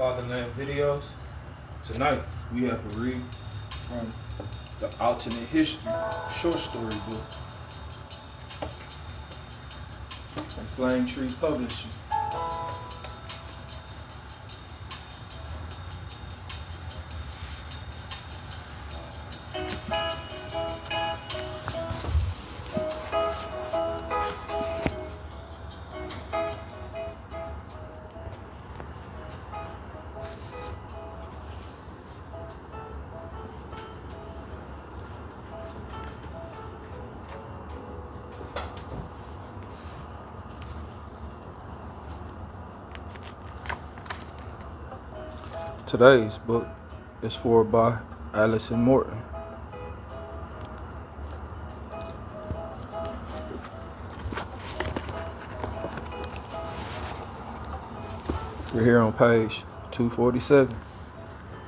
Fatherland Videos. Tonight we have to read from the Alternate History short story book from Flame Tree Publishing. Today's book is forward by Allison Morton. We're here on page 247.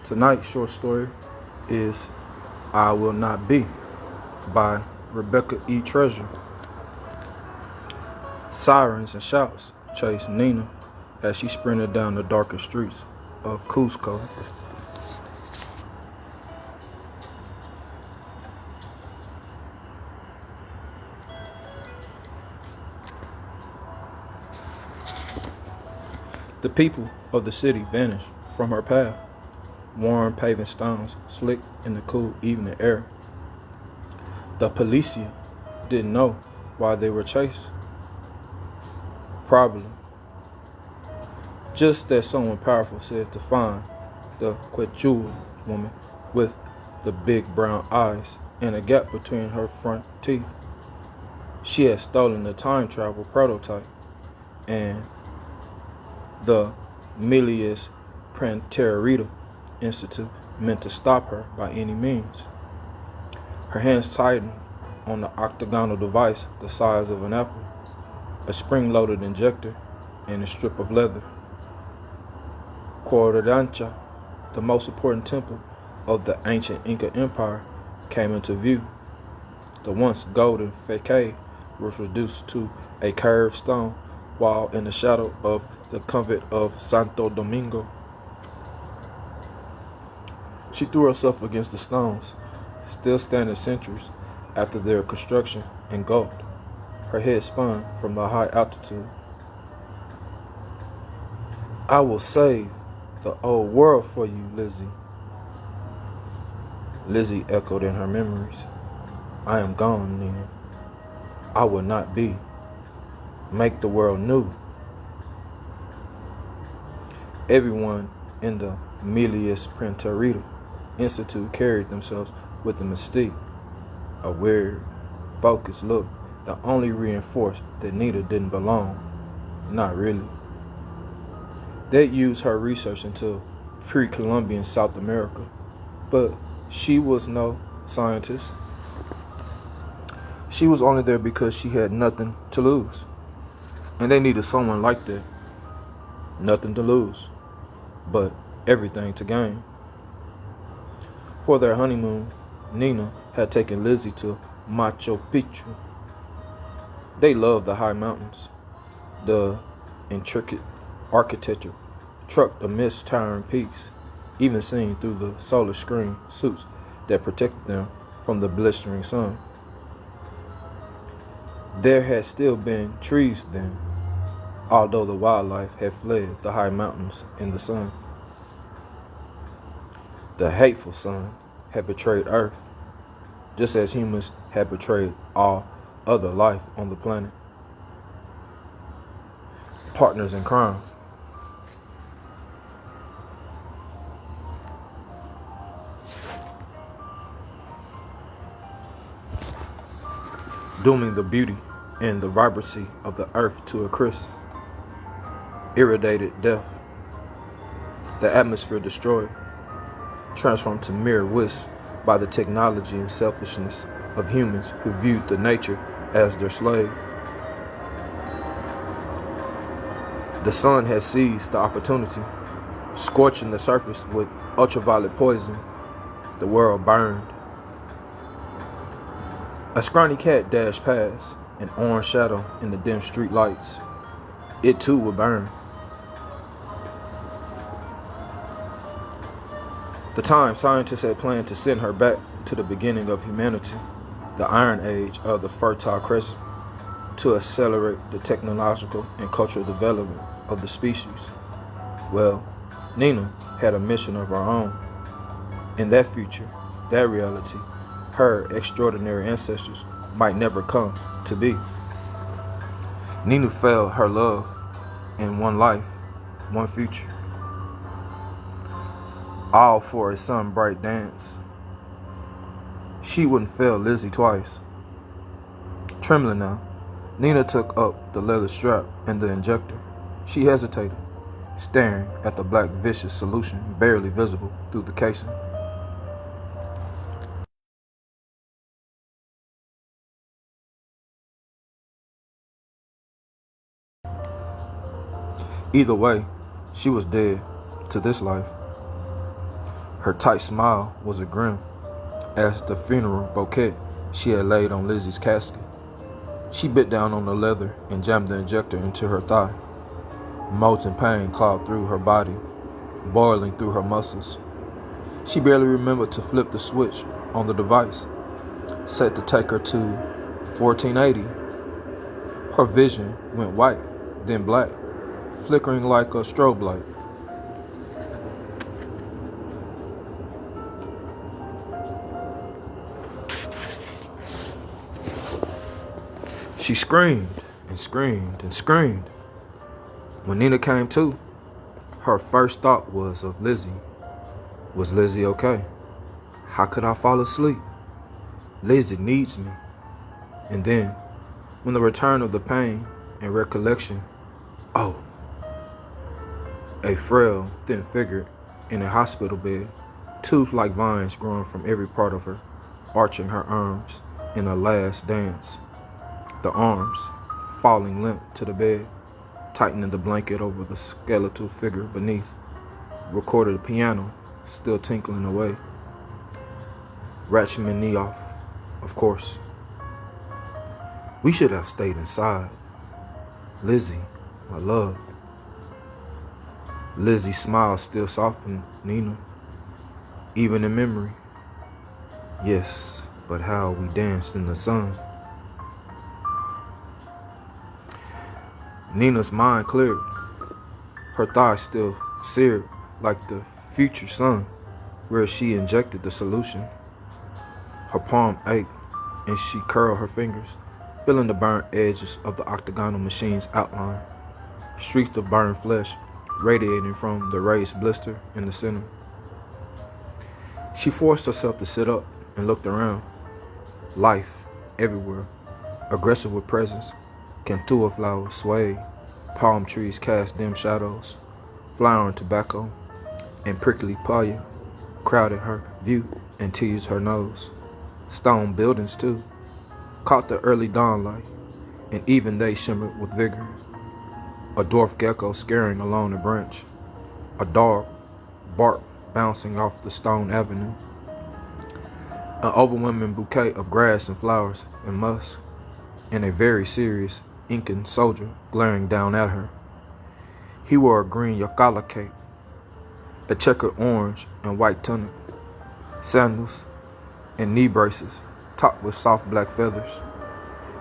Tonight's short story is I Will Not Be by Rebecca E. Treasure. Sirens and shouts chased Nina as she sprinted down the darkest streets of Cusco. The people of the city vanished from her path. Worn paving stones slick in the cool evening air. The policia didn't know why they were chased. Probably just that someone powerful said to find the Quechua woman with the big brown eyes and a gap between her front teeth. She had stolen the time travel prototype, and the Milius Pranterita Institute meant to stop her by any means. Her hands tightened on the octagonal device the size of an apple, a spring-loaded injector, and a strip of leather. Quebradancha, the most important temple of the ancient Inca Empire, came into view. The once golden facade was reduced to a curved stone, while in the shadow of the convent of Santo Domingo. She threw herself against the stones, still standing centuries after their construction, and gulped. Her head spun from the high altitude. I will save the old world for you, Lizzie. Lizzie echoed in her memories. I am gone, Nina. I will not be. Make the world new. Everyone in the Milius Pranterita Institute carried themselves with a mystique, a weird, focused look that only reinforced that Nina didn't belong. Not really. They'd used her research into pre-Columbian South America, but she was no scientist. She was only there because she had nothing to lose. And they needed someone like that. Nothing to lose, but everything to gain. For their honeymoon, Nina had taken Lizzie to Machu Picchu. They loved the high mountains. The intricate architecture trucked amidst towering peaks, even seen through the solar screen suits that protected them from the blistering sun. There had still been trees then, although the wildlife had fled the high mountains in the sun. The hateful sun had betrayed Earth, just as humans had betrayed all other life on the planet. Partners in crime. Dooming the beauty and the vibrancy of the earth to a crisp, irradiated death. The atmosphere destroyed, transformed to mere wisps by the technology and selfishness of humans who viewed the nature as their slave. The sun had seized the opportunity, scorching the surface with ultraviolet poison. The world burned. A scrawny cat dashed past, an orange shadow in the dim street lights. It too would burn. The time scientists had planned to send her back to the beginning of humanity, the Iron Age of the Fertile Crescent, to accelerate the technological and cultural development of the species. Well, Nina had a mission of her own. In that future, that reality, her extraordinary ancestors might never come to be. Nina felt her love in one life, one future, all for a sun-bright dance. She wouldn't fail Lizzie twice. Trembling now, Nina took up the leather strap and the injector. She hesitated, staring at the black viscous solution barely visible through the casing. Either way, she was dead to this life. Her tight smile was a grin as the funeral bouquet she had laid on Lizzie's casket. She bit down on the leather and jammed the injector into her thigh. Molten pain clawed through her body, boiling through her muscles. She barely remembered to flip the switch on the device, set to take her to 1480. Her vision went white, then black, flickering like a strobe light. She screamed and screamed and screamed. When Nina came to, her first thought was of Lizzie. Was Lizzie okay? How could I fall asleep? Lizzie needs me. And then, when the return of the pain and recollection, oh, a frail, thin figure in a hospital bed, tubes like vines growing from every part of her, arching her arms in a last dance. The arms falling limp to the bed, tightening the blanket over the skeletal figure beneath. Recorded a piano, still tinkling away. Rachmaninoff, of course. We should have stayed inside. Lizzie, my love. Lizzie's smile still softened Nina, even in memory. Yes, but how we danced in the sun. Nina's mind cleared, her thighs still seared like the future sun where she injected the solution. Her palm ached and she curled her fingers, feeling the burnt edges of the octagonal machine's outline, streaks of burned flesh radiating from the raised blister in the center. She forced herself to sit up and looked around. Life everywhere, aggressive with presence. Cantua flowers swayed, palm trees cast dim shadows, flowering tobacco and prickly paya crowded her view and teased her nose. Stone buildings, too, caught the early dawn light, and even they shimmered with vigor. A dwarf gecko scurrying along a branch, a dog bark bouncing off the stone avenue, an overwhelming bouquet of grass and flowers and musk, and a very serious Incan soldier glaring down at her. He wore a green yacala cape, a checkered orange and white tunic, sandals, and knee braces topped with soft black feathers,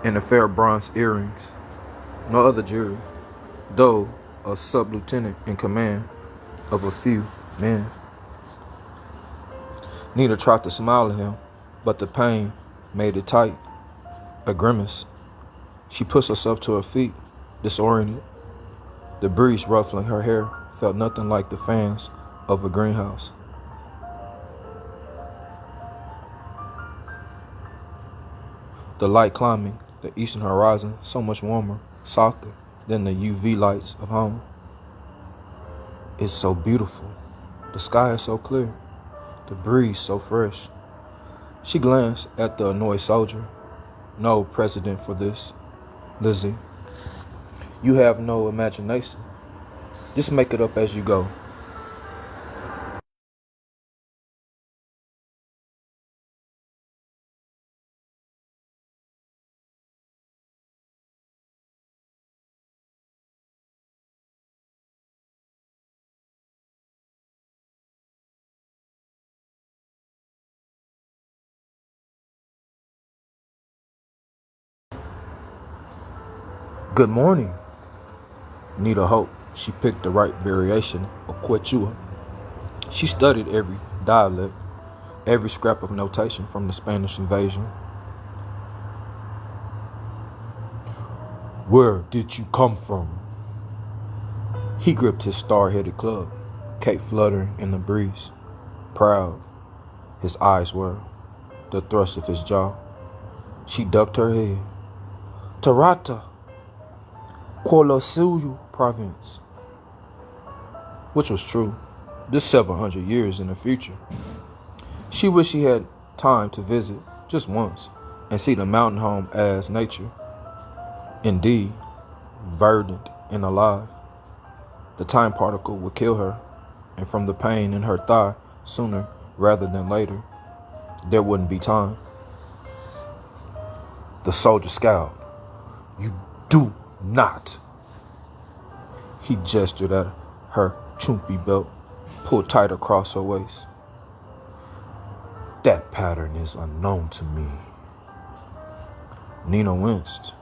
and a fair bronze earrings. No other jury, though a sub-lieutenant in command of a few men. Nina tried to smile at him, but the pain made it tight, a grimace. She pushed herself to her feet, disoriented. The breeze ruffling her hair felt nothing like the fans of a greenhouse. The light climbing the eastern horizon so much warmer, softer than the UV lights of home. It's so beautiful. The sky is so clear. The breeze so fresh. She glanced at the annoyed soldier. No precedent for this. Lizzie, you have no imagination. Just make it up as you go. Good morning. Nita hoped she picked the right variation of Quechua. She studied every dialect, every scrap of notation from the Spanish invasion. Where did you come from? He gripped his star-headed club, cape fluttering in the breeze. Proud, his eyes were the thrust of his jaw. She ducked her head. Tarata, Qualosuyu province. Which was true, this 700 years in the future. She wished she had time to visit just once and see the mountain home as nature. Indeed, verdant and alive. The time particle would kill her, and from the pain in her thigh, sooner rather than later, there wouldn't be time. The soldier scowled. You do not. He gestured at her chumpy belt, pulled tight across her waist. That pattern is unknown to me. Nina winced.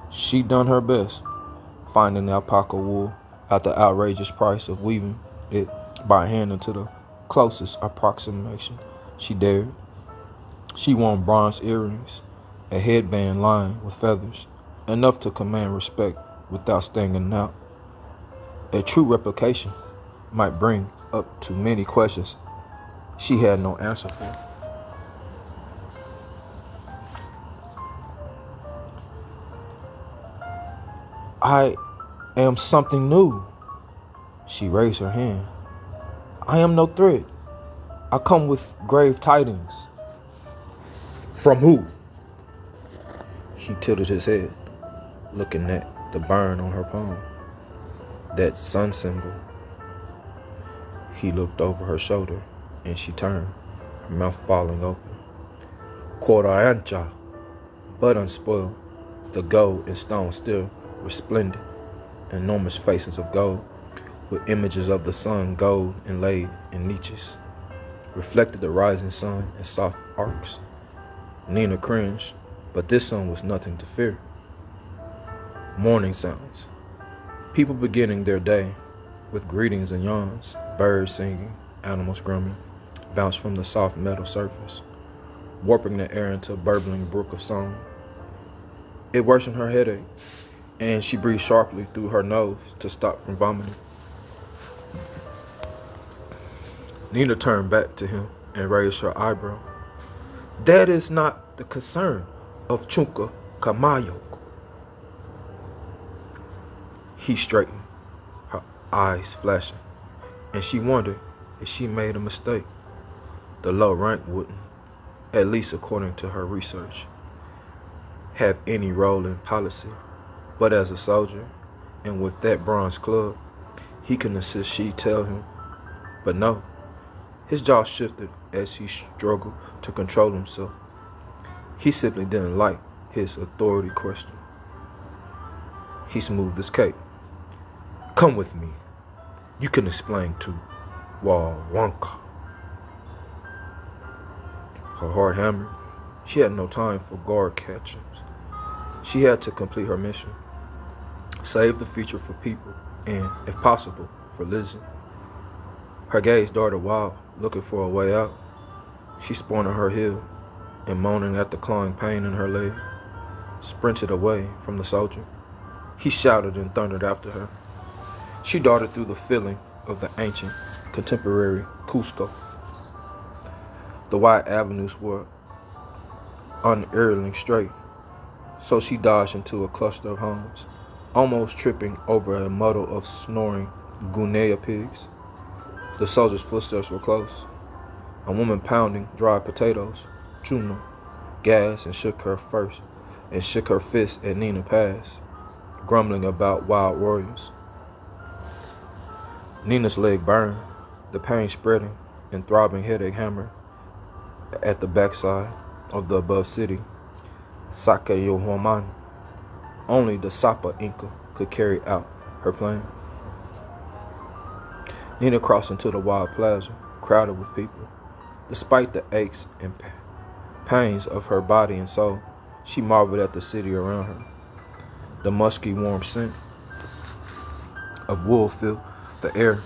She'd done her best, finding alpaca wool at the outrageous price of weaving it by hand into the closest approximation she dared. She wore bronze earrings, a headband lined with feathers, enough to command respect without standing out. A true replication might bring up too many questions she had no answer for. I am something new. She raised her hand. I am no threat. I come with grave tidings. From who? He tilted his head, looking at the burn on her palm. That sun symbol. He looked over her shoulder, and she turned, her mouth falling open. Quarter ancha, but unspoiled, the gold and stone still resplendent, enormous faces of gold, with images of the sun gold inlaid in niches, reflected the rising sun in soft arcs. Nina cringed, but this sun was nothing to fear. Morning sounds. People beginning their day with greetings and yawns, birds singing, animals grumbling, bounced from the soft metal surface, warping the air into a burbling brook of song. It worsened her headache, and she breathed sharply through her nose to stop from vomiting. Nina turned back to him and raised her eyebrow. That is not the concern of Chunka Kamayok. He straightened, her eyes flashing, and she wondered if she made a mistake. The low rank wouldn't, at least according to her research, have any role in policy. But as a soldier, and with that bronze club, he can insist she tell him. But no, his jaw shifted as he struggled to control himself. He simply didn't like his authority question. He smoothed his cape. Come with me. You can explain to Wawanka. Her heart hammered. She had no time for guard catchings. She had to complete her mission. Save the future for people and, if possible, for Lizzie. Her gaze darted wild, looking for a way out. She spun on her heel and, moaning at the clawing pain in her leg, sprinted away from the soldier. He shouted and thundered after her. She darted through the filling of the ancient, contemporary Cusco. The wide avenues were unerringly straight, so she dodged into a cluster of homes, almost tripping over a muddle of snoring Gunea pigs. The soldier's footsteps were close. A woman pounding dried potatoes, chuno, gasped and shook her fist at Nina Paz, grumbling about wild warriors. Nina's leg burned, the pain spreading and throbbing headache hammered at the backside of the above city, Sacayohuaman. Only the Sapa Inca could carry out her plan. Nina crossed into the wide plaza, crowded with people. Despite the aches and pains of her body and soul, she marveled at the city around her. The musky warm scent of wool filled the air,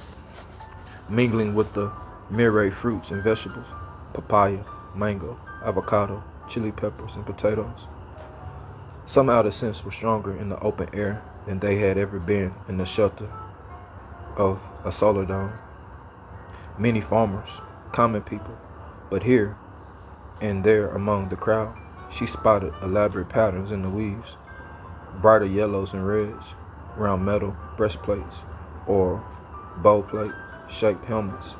mingling with the myriad fruits and vegetables, papaya, mango, avocado, chili peppers, and potatoes. Somehow the scents were stronger in the open air than they had ever been in the shelter of a solar dome. Many farmers, common people, but here and there among the crowd, she spotted elaborate patterns in the weaves, brighter yellows and reds, round metal breastplates or bow plate shaped helmets.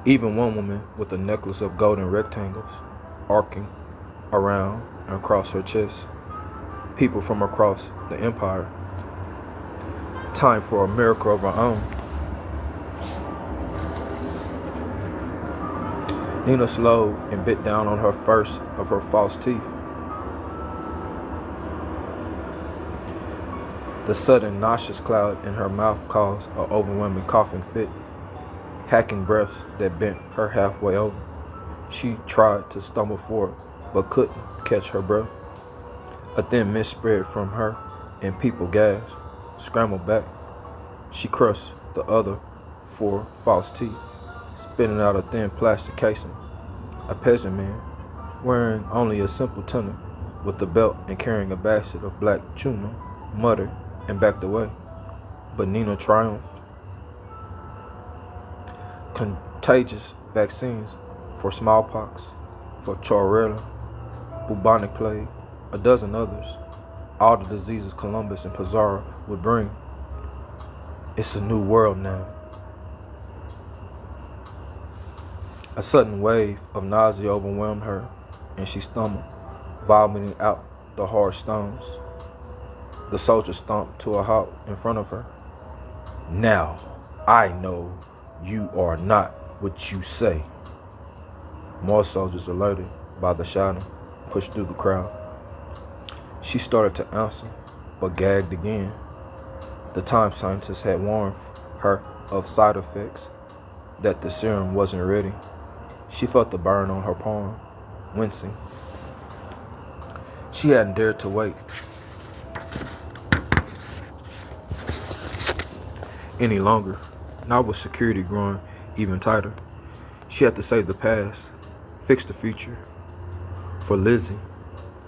Even one woman with a necklace of golden rectangles arcing around and across her chest. People from across the empire. Time for a miracle of her own. Nina slowed and bit down on her first of her false teeth. The sudden nauseous cloud in her mouth caused an overwhelming coughing fit, hacking breaths that bent her halfway over. She tried to stumble forward, but couldn't catch her breath. A thin mist spread from her, and people gasped, scrambled back. She crushed the other 4 false teeth, spitting out a thin plastic casing. A peasant man, wearing only a simple tunic, with a belt and carrying a basket of black tuna, muttered and backed away. But Nina triumphed. Contagious vaccines for smallpox, for chorella, bubonic plague, a dozen others, all the diseases Columbus and Pizarro would bring. It's a new world now. A sudden wave of nausea overwhelmed her, and she stumbled, vomiting out the hard stones. The soldier stomped to a halt in front of her. Now, I know you are not what you say. More soldiers, alerted by the shouting, pushed through the crowd. She started to answer, but gagged again. The time scientist had warned her of side effects, that the serum wasn't ready. She felt the burn on her palm, wincing. She hadn't dared to wait any longer, not with security growing even tighter. She had to save the past, fix the future, for Lizzie,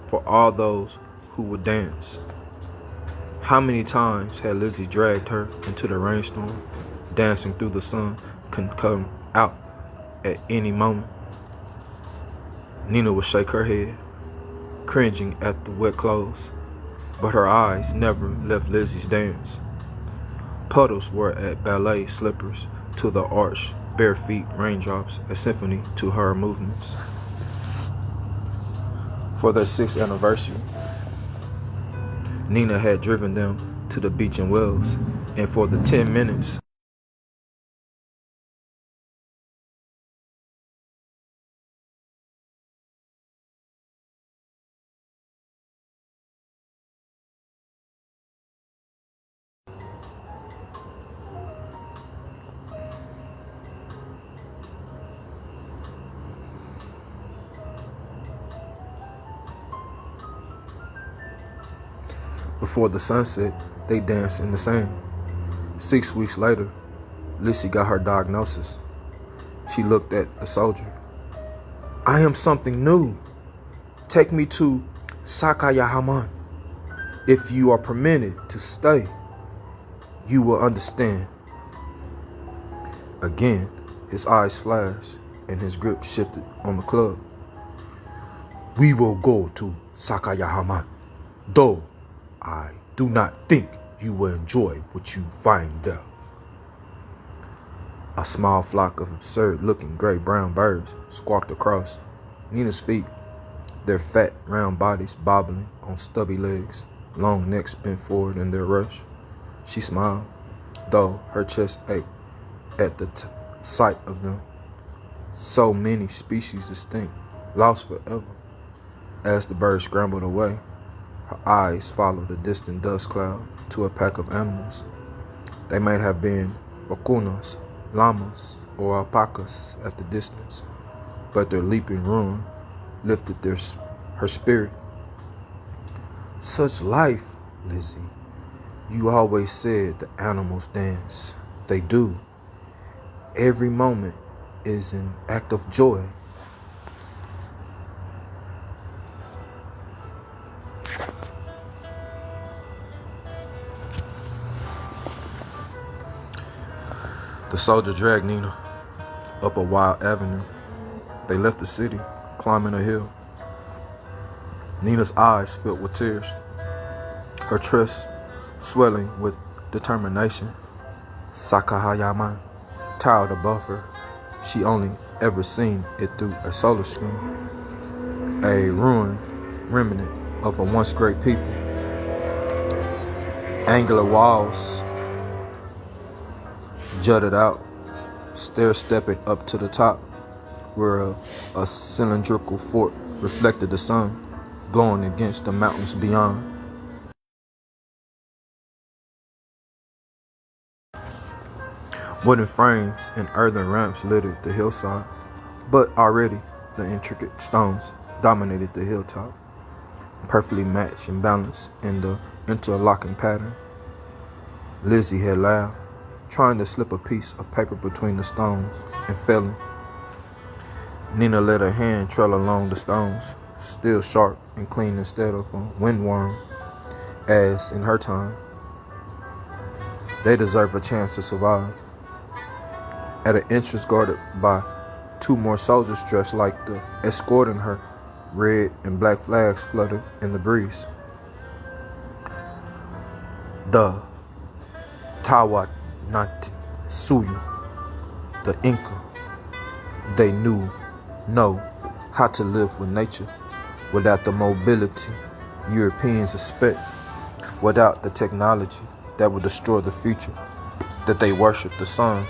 for all those who would dance. How many times had Lizzie dragged her into the rainstorm, dancing through the sun could come out at any moment? Nina would shake her head, cringing at the wet clothes, but her eyes never left Lizzie's dance. Puddles were at ballet slippers to the arched, bare feet raindrops, a symphony to her movements. For their 6th anniversary, Nina had driven them to the beach in Wells, and for the 10 minutes before the sunset, they danced in the sand. 6 weeks later, Lizzie got her diagnosis. She looked at the soldier. I am something new. Take me to Sakayahaman. If you are permitted to stay, you will understand. Again, his eyes flashed and his grip shifted on the club. We will go to Sakayahaman, though I do not think you will enjoy what you find there. A small flock of absurd-looking gray-brown birds squawked across Nina's feet, their fat, round bodies bobbling on stubby legs, long necks bent forward in their rush. She smiled, though her chest ached at the sight of them. So many species extinct, lost forever. As the birds scrambled away, her eyes followed a distant dust cloud to a pack of animals. They might have been vacunas, llamas, or alpacas at the distance, but their leaping ruin lifted her spirit. Such life, Lizzie. You always said the animals dance. They do. Every moment is an act of joy. The soldier dragged Nina up a wild avenue. They left the city, climbing a hill. Nina's eyes filled with tears, her chest swelling with determination. Sakayaman towered above her. She only ever seen it through a solar screen, a ruined remnant of a once great people. Angular walls jutted out, stair-stepping up to the top, where a cylindrical fort reflected the sun, glowing against the mountains beyond. Wooden frames and earthen ramps littered the hillside, but already the intricate stones dominated the hilltop, perfectly matched and balanced in the interlocking pattern. Lizzie had laughed, trying to slip a piece of paper between the stones and failing. Nina let her hand trail along the stones, still sharp and clean instead of a windworm, as in her time. They deserve a chance to survive. At an entrance guarded by two more soldiers dressed like the escorting her, red and black flags fluttered in the breeze. The Tawantinsuyu, the Inca, they know how to live with nature without the mobility Europeans expect, without the technology that would destroy the future. That they worship the sun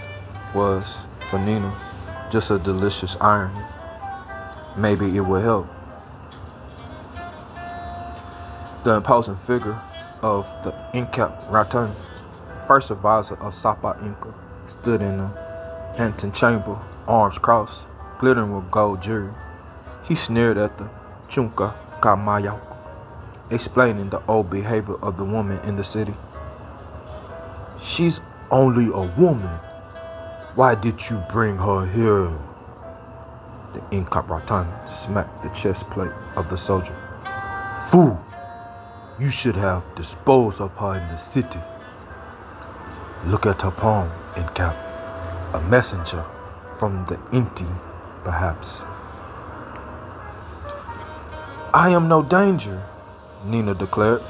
was, for Nina, just a delicious irony. Maybe it would help. The imposing figure of the Inca Ratan, first advisor of Sapa Inca, stood in the antechamber, arms crossed, glittering with gold jewelry. He sneered at the Chunka Kamayako, explaining the old behavior of the woman in the city. She's only a woman. Why did you bring her here? The Inca Ratan smacked the chest plate of the soldier. Fool! You should have disposed of her in the city. Look at her palm, Incap. A messenger from the Inti, perhaps. I am no danger, Nina declared.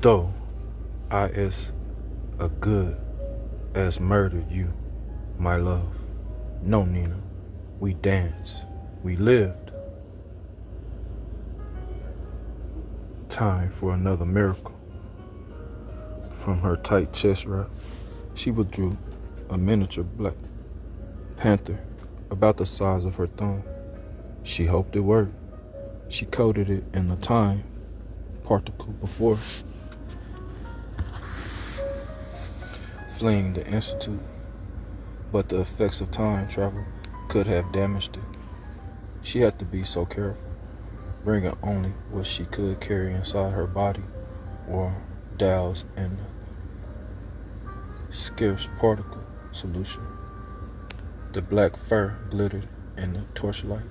Though I as a good as murdered you, my love. No, Nina, we danced, we lived. Time for another miracle. From her tight chest wrap, she withdrew a miniature black panther about the size of her thumb. She hoped it worked. She coded it in the time particle before fleeing the Institute, but the effects of time travel could have damaged it. She had to be so careful, bringing only what she could carry inside her body or doused in a scarce particle solution. The black fur glittered in the torchlight.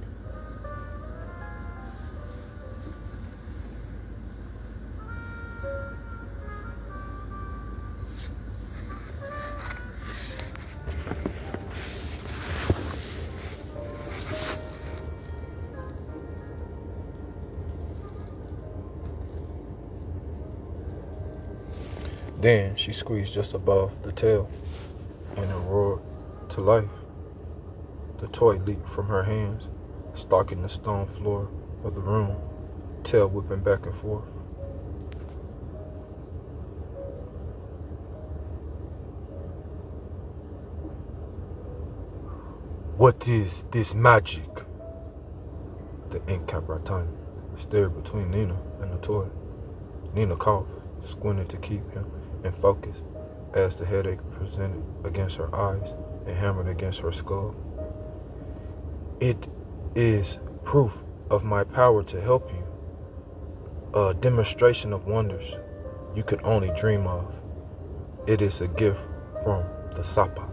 Then she squeezed just above the tail, and it roared to life. The toy leaped from her hands, stalking the stone floor of the room, tail whipping back and forth. "What is this magic?" The Incap Ratan stared between Nina and the toy. Nina coughed, squinted to keep him in focus as the headache presented against her eyes and hammered against her skull. "It is proof of my power to help you. A demonstration of wonders you could only dream of. It is a gift from the Sapa."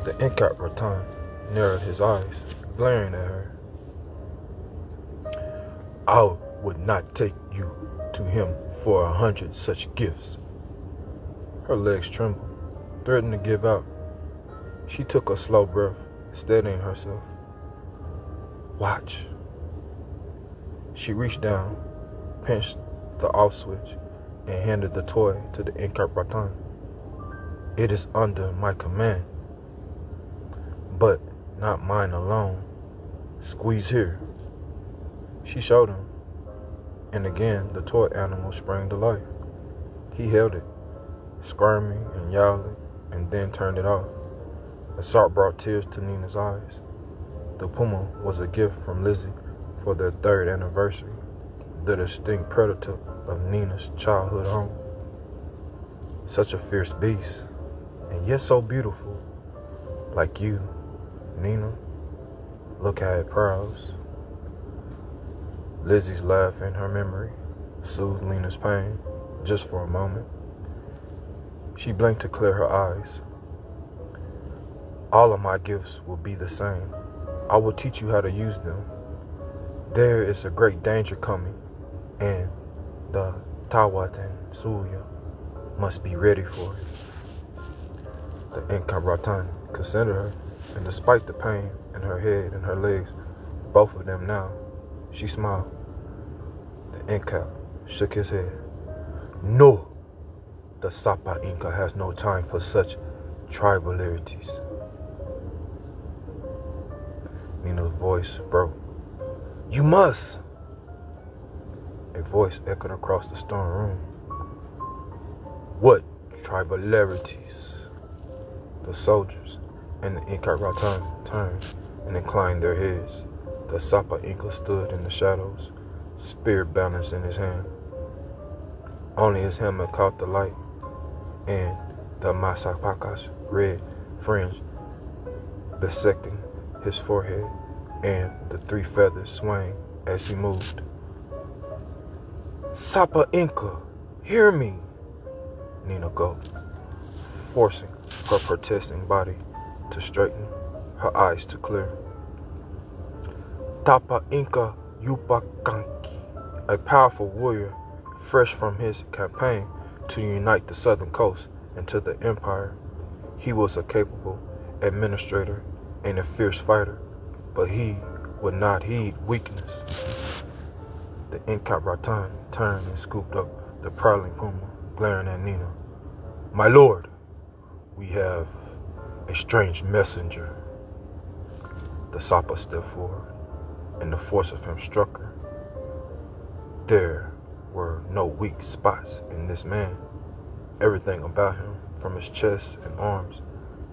The Incap Ratan narrowed his eyes, glaring at her. "I would not take you to him for 100 such gifts." Her legs trembled, threatening to give out. She took a slow breath, steadying herself. "Watch." She reached down, pinched the off switch, and handed the toy to the Incap Ratan. "It is under my command, but not mine alone. Squeeze here." She showed him, and again the toy animal sprang to life. He held it, squirming and yowling, and then turned it off. The thought brought tears to Nina's eyes. The puma was a gift from Lizzie for their 3rd anniversary, the distinct prototype of Nina's childhood home. Such a fierce beast, and yet so beautiful. Like you, Nina. Look how it prowls. Lizzie's laugh in her memory soothed Nina's pain, just for a moment. She blinked to clear her eyes. "All of my gifts will be the same. I will teach you how to use them. There is a great danger coming, and the Tawat and Suya must be ready for it." The Incap Ratan considered her, and despite the pain in her head and her legs, both of them now, she smiled. The Incap shook his head. "No, the Sapa Inca has no time for such trivialities." Nina's voice broke. "You must!" A voice echoed across the stone room. "What trivialities?" The soldiers and the Incap Ratan turned and inclined their heads. The Sapa Inca stood in the shadows, spear balanced in his hand. Only his helmet caught the light, and the Masapakas red fringe bisecting his forehead, and the 3 feathers swaying as he moved. "Sapa Inca, hear me!" Nina gulped, forcing her protesting body to straighten, her eyes to clear. "Tapa Inca Yupakanki, a powerful warrior fresh from his campaign to unite the southern coast into the empire. He was a capable administrator and a fierce fighter, but he would not heed weakness." The Incap Ratan turned and scooped up the prowling puma, glaring at Nina. "My lord, we have a strange messenger." The Sapa stepped forward, and the force of him struck her. There were no weak spots in this man. everything about him, from his chest and arms,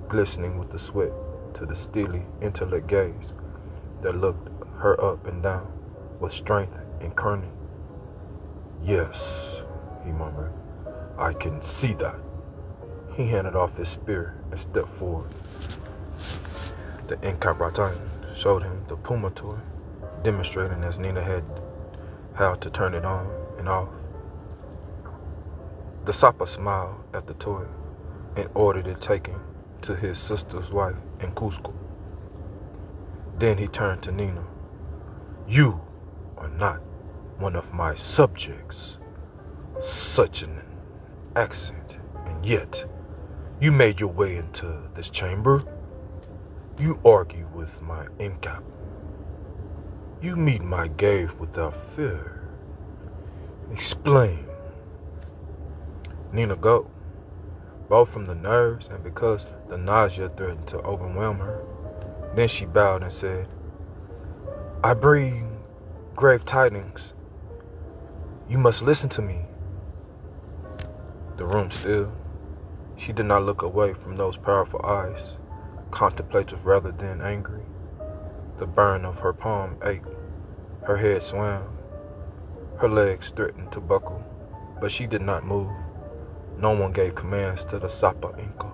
glistening with the sweat, to the steely, intellect gaze that looked her up and down with strength and cunning. "Yes," he murmured, "I can see that." He handed off his spear and stepped forward. The Inca showed him the Puma toy, demonstrating as Nina had how to turn it on and off. The Sapa smiled at the toy and ordered it taken to his sister's wife in Cusco. Then he turned to Nina. "You are not one of my subjects." Such an accent, and yet you made your way into this chamber. You argue with my Inca. You meet my gaze without fear. Explain. Nina gulped, both from the nerves and because the nausea threatened to overwhelm her. Then she bowed and said, "I bring grave tidings. You must listen to me." The room still. She did not look away from those powerful eyes, contemplative rather than angry. The burn of her palm ached. Her head swam. Her legs threatened to buckle, but she did not move. No one gave commands to the Sapa Inca.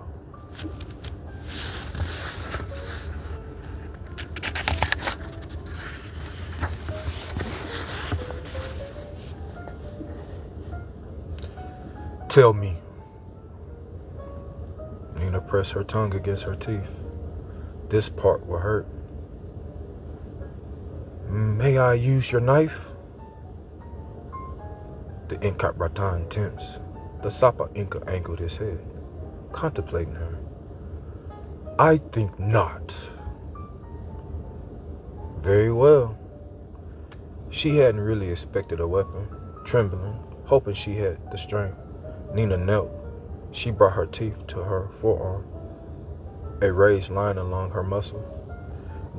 "Tell me." Nina pressed her tongue against her teeth. "This part will hurt." "May I use your knife?" The Inca Bratan tensed. The Sapa Inca angled his head, contemplating her. "I think not." "Very well." She hadn't really expected a weapon. Trembling, hoping she had the strength, Nina knelt. She brought her teeth to her forearm, a raised line along her muscle.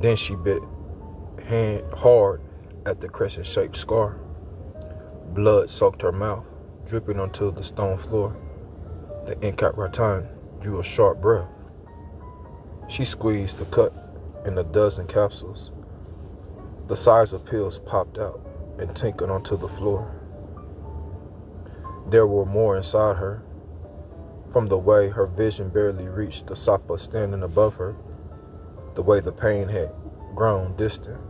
Then she bit hard at the crescent-shaped scar. Blood soaked her mouth, dripping onto the stone floor. The Inca Ratan drew a sharp breath. She squeezed the cut in a dozen capsules. The size of pills popped out and tinkled onto the floor. There were more inside her. From the way her vision barely reached the Sapa standing above her, the way the pain had grown distant,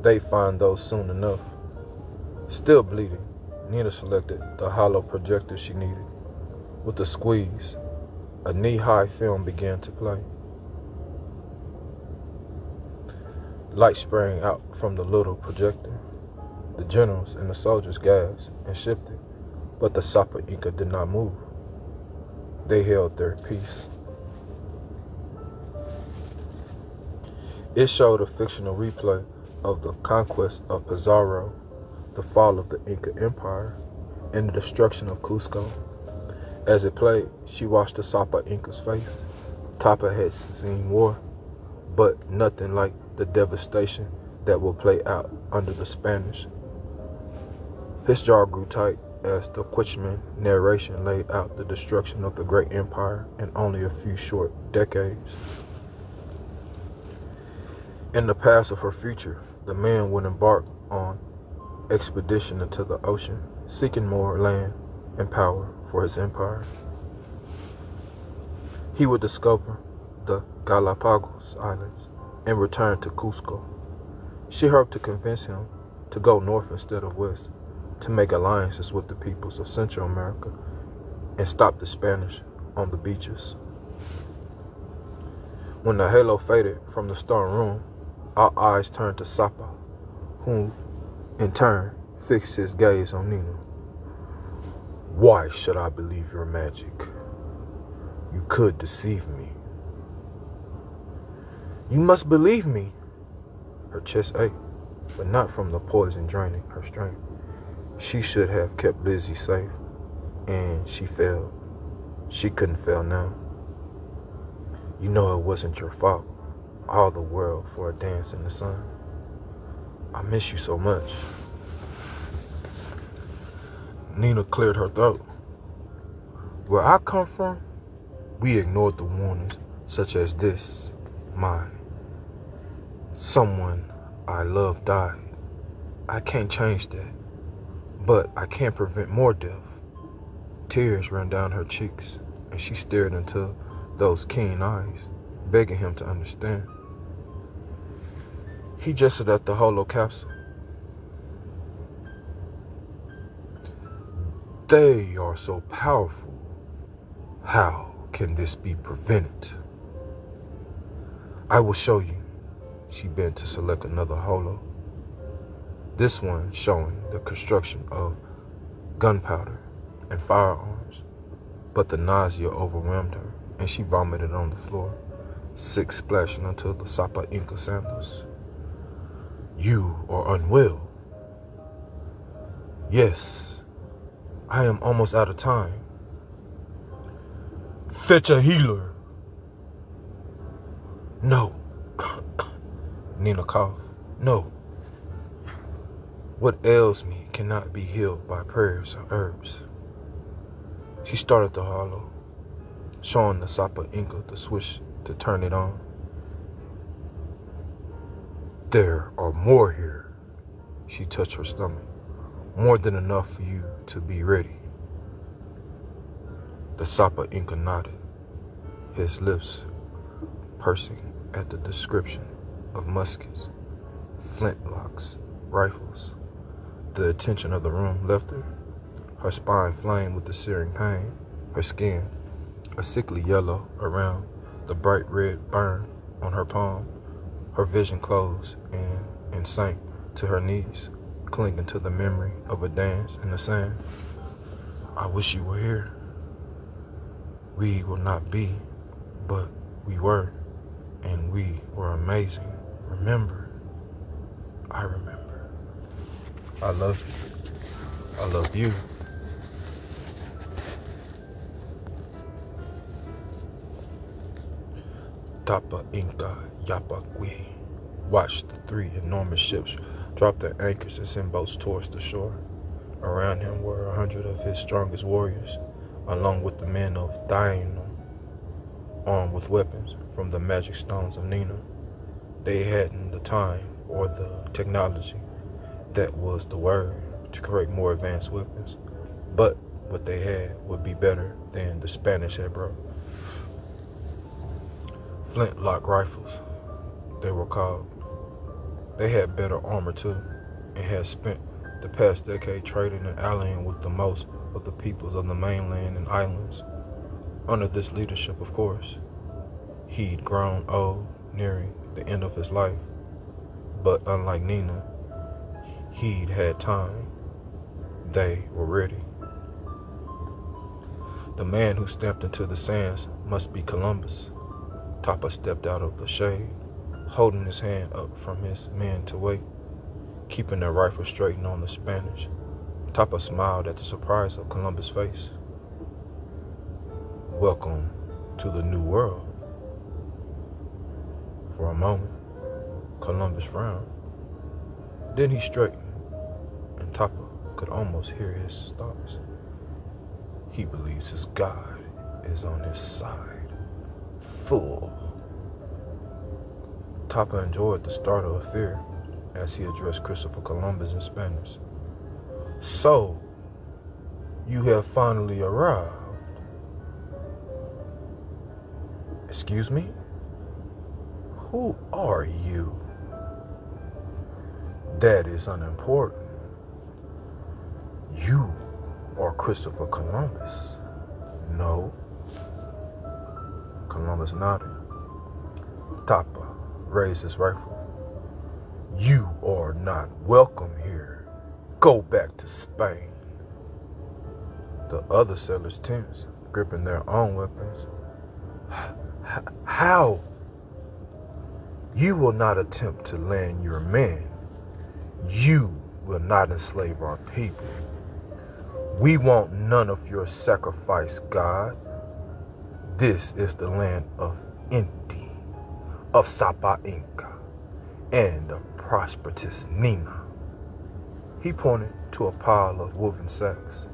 they'd find those soon enough. Still bleeding, Nina selected the hollow projector she needed. With a squeeze, a knee-high film began to play. Light sprang out from the little projector. The generals and the soldiers gasped and shifted, but the Sapa Inca did not move. They held their peace. It showed a fictional replay of the conquest of Pizarro, the fall of the Inca Empire, and the destruction of Cusco. As it played, she watched the Sapa Inca's face. Tapa had seen war, but nothing like the devastation that will play out under the Spanish. His jaw grew tight as the Quichman narration laid out the destruction of the great empire in only a few short decades. In the past of her future, the man would embark on expedition into the ocean, seeking more land and power for his empire. He would discover the Galapagos Islands and return to Cusco. She hoped to convince him to go north instead of west, to make alliances with the peoples of Central America and stop the Spanish on the beaches. When the halo faded from the stone room, our eyes turned to Sapa, who, in turn, fixed his gaze on Nina. "Why should I believe your magic? You could deceive me." "You must believe me." Her chest ached, but not from the poison draining her strength. She should have kept Lizzie safe, and she failed. She couldn't fail now. "You know it wasn't your fault. All the world for a dance in the sun. I miss you so much." Nina cleared her throat. Where I come from, we ignored the warnings such as this. Someone I love died. I can't change that, but I can prevent more death. Tears ran down her cheeks, and she stared into those keen eyes, begging him to understand. He gestured at the holo capsule. They are so powerful. How can this be prevented? I will show you. She bent to select another holo. This one showing the construction of gunpowder and firearms. But the nausea overwhelmed her, and she vomited on the floor, sick splashing onto the Sapa Inca sandals. You are unwell. Yes, I am almost out of time. Fetch a healer. No. Nina coughed. No. What ails me cannot be healed by prayers or herbs. She started the holo, showing the Sapa Inca the switch to turn it on. There are more here. She touched her stomach. More than enough for you to be ready. The Sapa Inca nodded, his lips pursing at the description of muskets, flintlocks, rifles. The attention of the room left her spine flamed with the searing pain, her skin a sickly yellow around the bright red burn on her palm. Her vision closed and sank to her knees, clinging to the memory of a dance in the sand. I wish you were here. We will not be, but we were, and we were amazing. Remember? I remember. I love you. I love you. Tapa Inca Yapagui watched the three enormous ships drop their anchors and send boats towards the shore. Around him were 100 of his strongest warriors, along with the men of Taino, armed with weapons from the magic stones of Nina. They hadn't the time or the technology, that was the word, to create more advanced weapons, but what they had would be better than the Spanish had brought. Flintlock rifles, they were called. They had better armor too, and had spent the past decade trading and allying with the most of the peoples of the mainland and islands. Under this leadership, of course, he'd grown old, nearing the end of his life. But unlike Nina, he'd had time. They were ready. The man who stamped into the sands must be Columbus. Tapa stepped out of the shade, holding his hand up from his men to wait, keeping their rifle straightened on the Spanish. Tapa smiled at the surprise of Columbus' face. Welcome to the New World. For a moment, Columbus frowned. Then he straightened, and Tapa could almost hear his thoughts. He believes his God is on his side. Fool. Tapa enjoyed the startle of fear as he addressed Christopher Columbus in Spanish. So, you have finally arrived. Excuse me? Who are you? That is unimportant. You are Christopher Columbus. No. Columbus nodded. Tapa raised his rifle. You are not welcome here. Go back to Spain. The other sailors tensed, gripping their own weapons. How? You will not attempt to land your men. You will not enslave our people. We want none of your sacrifice, God. This is the land of Inti, of Sapa Inca, and the prosperous Nina. He pointed to a pile of woven sacks.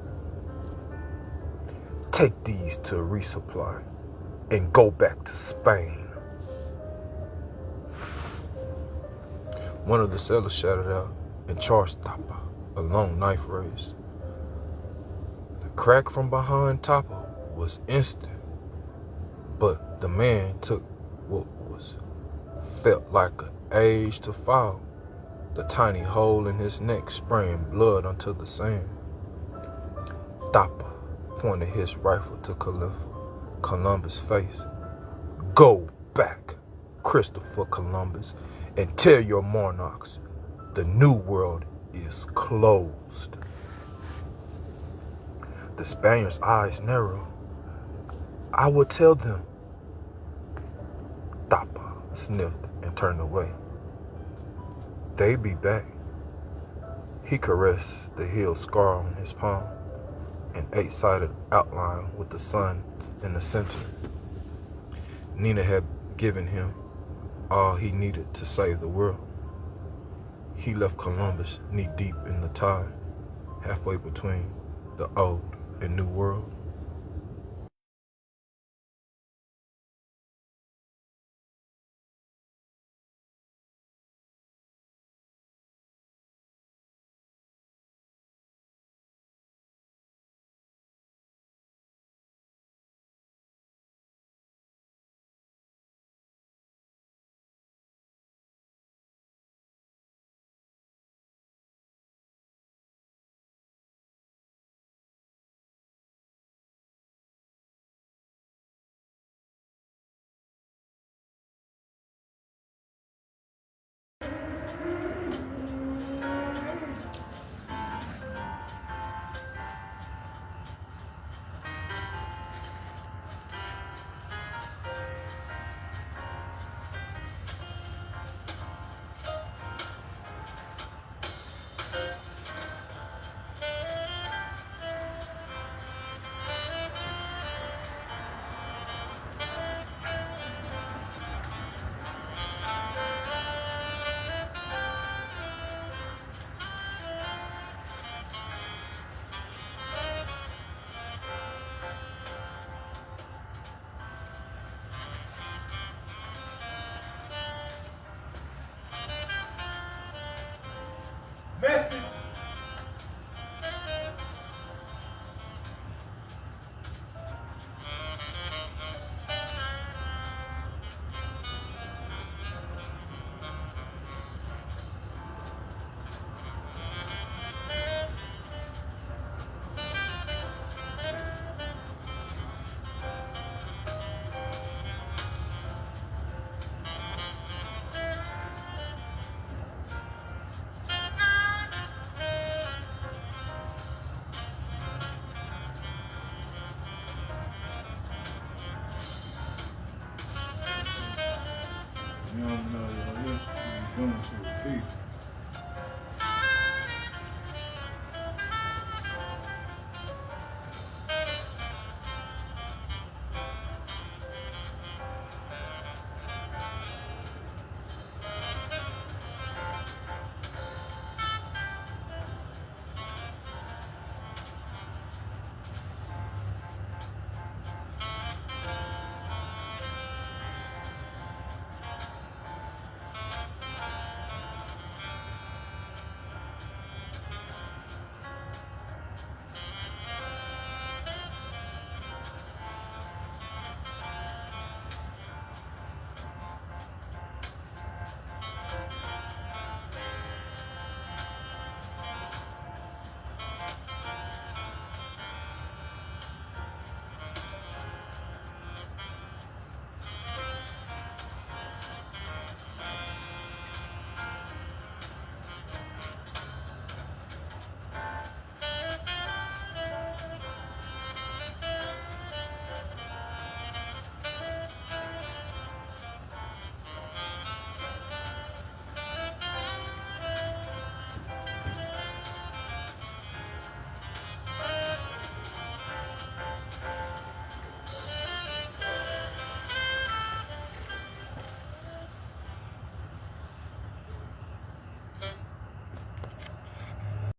Take these to resupply and go back to Spain. One of the sailors shouted out and charged Tapa a long knife raise. The crack from behind Tapa was instant, but the man took what felt like an age to fall. The tiny hole in his neck spraying blood onto the sand. Tapa pointed his rifle to Columbus' face. Go back, Christopher Columbus, and tell your monarchs the New World is closed. The Spaniard's eyes narrowed. I will tell them. Tapa sniffed and turned away. They be back. He caressed the heel scar on his palm, an 8-sided outline with the sun in the center. Nina had given him all he needed to save the world. He left Columbus knee-deep in the tide, halfway between the old and new world. Message. You don't know what you're doing to repeat.